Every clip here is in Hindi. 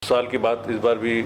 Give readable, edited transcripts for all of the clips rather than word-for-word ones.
साल की बात इस बार भी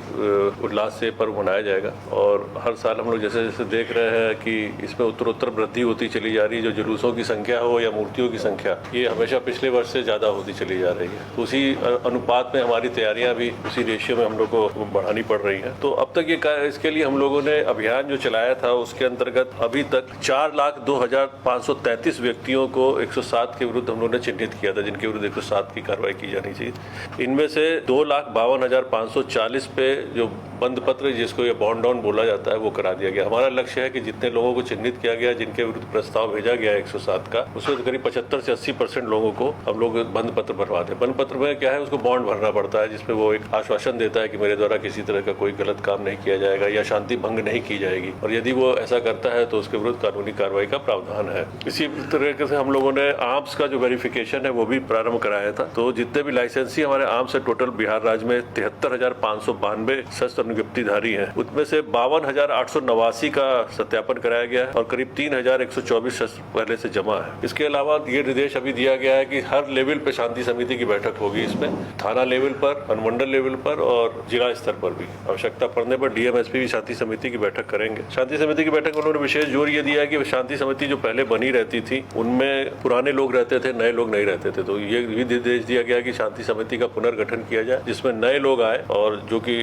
उल्लास से पर्व मनाया जाएगा और हर साल हम लोग जैसे जैसे देख रहे हैं कि इसमें उत्तरोत्तर वृद्धि होती चली जा रही है। जो जुलूसों की संख्या हो या मूर्तियों की संख्या, ये हमेशा पिछले वर्ष से ज़्यादा होती चली जा रही है। तो उसी अनुपात में हमारी तैयारियां भी उसी रेशियो में हम लोग को बढ़ानी पड़ रही हैं। तो अब तक इसके लिए हम लोगों ने अभियान जो चलाया था उसके अंतर्गत अभी तक 4,02,533 व्यक्तियों को 107 के विरुद्ध हम लोगों ने चिन्हित किया था, जिनके विरुद्ध 107 की कार्रवाई की जानी चाहिए। इनमें से 2,52,540 पे जो बंद पत्र, जिसको ये बॉन्ड डाउन बोला जाता है, वो करा दिया गया। हमारा लक्ष्य है कि जितने लोगों को चिन्हित किया गया, जिनके विरुद्ध प्रस्ताव भेजा गया 107 का, उसमें करीब 75 से 80% लोगों को हम लोग बंद पत्र भरवा दें। बंद पत्र में क्या है, उसको बॉन्ड भरना पड़ता है, जिसमें वो एक आश्वासन देता है कि मेरे द्वारा किसी तरह का कोई गलत काम नहीं किया जाएगा या शांति भंग नहीं की जाएगी, और यदि वो ऐसा करता है तो उसके विरुद्ध कानूनी कार्रवाई का प्रावधान है। इसी तरीके से हम लोगों ने आर्म्स का जो वेरिफिकेशन है वो भी प्रारंभ कराया था। तो जितने भी लाइसेंसी हमारे आर्म्स है, टोटल बिहार राज्य में 73,592 शस्त्र अनुज्ञप्तिधारी हैं। उसमें से 52,889 का सत्यापन कराया गया है और करीब 3,124 शस्त्र पहले से जमा है। इसके अलावा ये निर्देश अभी दिया गया है कि हर लेवल पे शांति समिति की बैठक होगी। इसमें थाना लेवल पर, अनुमंडल लेवल पर और जिला स्तर पर भी आवश्यकता पड़ने पर डीएम एसपी भी शांति समिति की बैठक करेंगे। शांति समिति की बैठक में उन्होंने विशेष जोर ये दिया है कि शांति समिति जो पहले बनी रहती थी उनमें पुराने लोग रहते थे, नए लोग नहीं रहते थे। तो ये भी निर्देश दिया गया कि शांति समिति का पुनर्गठन किया जाए, जिसमें नए लोग आए और जो कि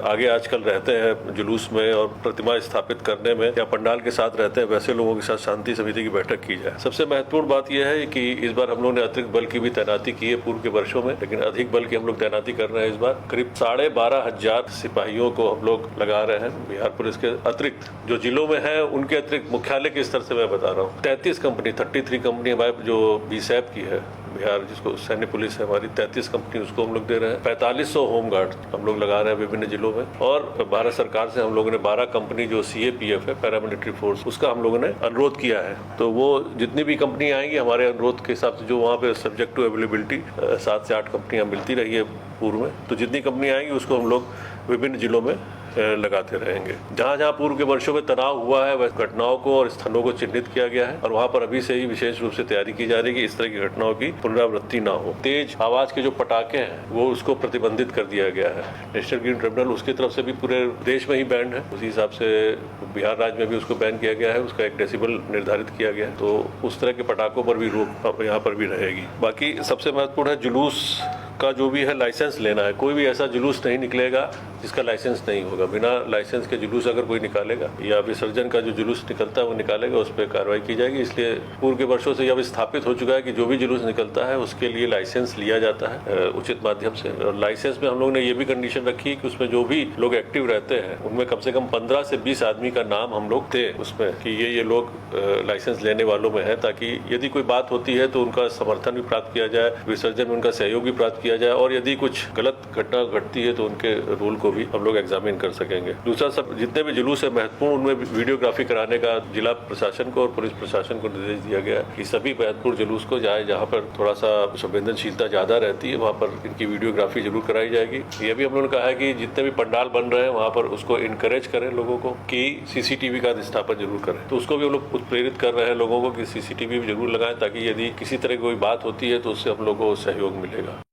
आगे आजकल रहते हैं जुलूस में और प्रतिमा स्थापित करने में या पंडाल के साथ रहते हैं, वैसे लोगों के साथ शांति समिति की बैठक की जाए। सबसे महत्वपूर्ण बात यह है कि इस बार हम लोग ने अतिरिक्त बल की भी तैनाती की है पूर्व के वर्षों में, लेकिन अधिक बल की हम लोग तैनाती कर रहे हैं। इस बार करीब 12,500 सिपाहियों को हम लोग लगा रहे हैं। बिहार पुलिस के अतिरिक्त जो जिलों में है उनके अतिरिक्त मुख्यालय के स्तर से मैं बता रहा हूँ 33 कंपनी हमारे जो बीसैप की है बिहार, जिसको सैन्य पुलिस है हमारी, 33 कंपनी उसको हम लोग दे रहे हैं। 4500 होमगार्ड हम लोग लगा रहे हैं विभिन्न जिलों में, और भारत सरकार से हम लोगों ने 12 कंपनी जो CAPF है, पैरामिलिट्री फोर्स, उसका हम लोगों ने अनुरोध किया है। तो वो जितनी भी कंपनी आएंगी हमारे अनुरोध के हिसाब से, जो वहाँ पे सब्जेक्ट टू अवेलेबिलिटी 7 से 8 कंपनियाँ मिलती रही है पूर्व में, तो जितनी कंपनी आएंगी उसको हम लोग विभिन्न जिलों में लगाते रहेंगे। जहाँ जहाँ पूर्व के वर्षों में तनाव हुआ है, वह घटनाओं को और स्थानों को चिन्हित किया गया है और वहाँ पर अभी से ही विशेष रूप से तैयारी की जा रही है कि इस तरह की घटनाओं की पुनरावृत्ति ना हो। तेज आवाज के जो पटाखे हैं वो उसको प्रतिबंधित कर दिया गया है। नेशनल ग्रीन ट्रिब्यूनल उसकी तरफ से भी पूरे देश में ही बैंड है, उसी हिसाब से बिहार राज्य में भी उसको बैन किया गया है, उसका एक डेसिबल निर्धारित किया गया है। तो उस तरह के पटाखों पर भी रोक यहाँ पर भी रहेगी। बाकी सबसे महत्वपूर्ण है जुलूस का जो भी है लाइसेंस लेना है। कोई भी ऐसा जुलूस नहीं निकलेगा जिसका लाइसेंस नहीं होगा। बिना लाइसेंस के जुलूस अगर कोई निकालेगा या विसर्जन का जो जुलूस निकलता है वो निकालेगा, उस पर कार्रवाई की जाएगी। इसलिए पूर्व के वर्षों से यह स्थापित हो चुका है कि जो भी जुलूस निकलता है उसके लिए लाइसेंस लिया जाता है उचित माध्यम से। और लाइसेंस में हम लोग ने ये भी कंडीशन रखी कि उसमें जो भी लोग एक्टिव रहते हैं उनमें कम से कम 15 से 20 आदमी का नाम हम लोग थे उसमें कि ये लोग लाइसेंस लेने वालों में है, ताकि यदि कोई बात होती है तो उनका समर्थन भी प्राप्त किया जाए, विसर्जन में उनका सहयोग भी प्राप्त किया जाए, और यदि कुछ गलत घटना घटती है तो उनके रूल को भी हम लोग एग्जामिन कर सकेंगे। दूसरा, सब जितने भी जुलूस है महत्वपूर्ण, उनमें वीडियोग्राफी कराने का जिला प्रशासन को और पुलिस प्रशासन को निर्देश दिया गया है कि सभी महत्वपूर्ण जुलूस को जाए जहाँ पर थोड़ा सा संवेदनशीलता ज्यादा रहती है वहाँ पर इनकी वीडियोग्राफी जरूर कराई जाएगी। ये भी हम लोगों ने कहा है कि जितने भी पंडाल बन रहे हैं वहाँ पर उसको इनकरेज करें लोगों को कि CCTV का स्थापन जरूर करें। तो उसको भी हम लोग प्रेरित कर रहे हैं लोगों को कि CCTV भी जरूर लगाएं, ताकि यदि किसी तरह की कोई बात होती है तो उससे हम लोग को सहयोग मिलेगा।